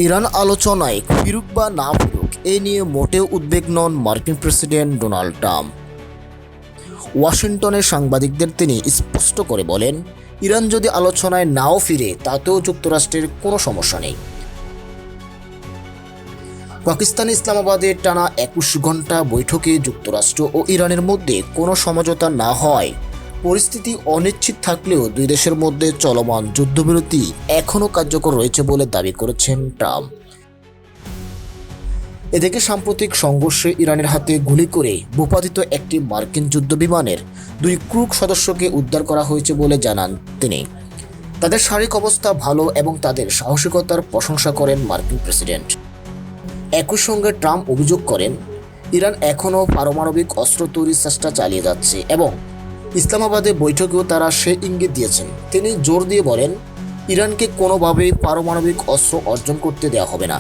Iran আলোচনায় ফিরুক বা না ফিরুক এ নিয়ে মোটেও উদ্বেগ নন মার্কিন প্রেসিডেন্ট ডোনাল্ড ট্রাম্প। ওয়াশিংটনের সাংবাদিকদের তিনি স্পষ্ট করে বলেন, ইরান যদি আলোচনায় নাও ফিরে তাতেও যুক্তরাষ্ট্রের কোনো সমস্যা নেই। পাকিস্তান ইসলামাবাদে টানা 21 ঘন্টা বৈঠকে যুক্তরাষ্ট্র ও ইরানের মধ্যে কোনো সমঝোতা না হয় পরিস্থিতি অনিশ্চিত থাকলেও দুই দেশের মধ্যে চলমান যুদ্ধবিরতি এখনও কার্যকর রয়েছে বলে দাবি করেছেন ট্রাম্প। এদিকে সাম্প্রতিক সংঘর্ষে ইরানের হাতে গুলি করে ভূপাতিত একটি মার্কিন যুদ্ধবিমানের 2 ক্রু সদস্যকে উদ্ধার করা হয়েছে বলে জানান তিনি। তাদের শারীরিক অবস্থা ভালো এবং তাদের সাহসিকতার প্রশংসা করেন মার্কিন প্রেসিডেন্ট। একই সঙ্গে ট্রাম্প অভিযোগ করেন, ইরান এখনও পারমাণবিক অস্ত্র তৈরির চেষ্টা চালিয়ে যাচ্ছে এবং ইসলামাবাদে বৈঠকেও তারা সে ইঙ্গিত দিয়েছেন। তিনি জোর দিয়ে বলেন, ইরানকে কোনোভাবেই পারমাণবিক অস্ত্র অর্জন করতে দেওয়া হবে না।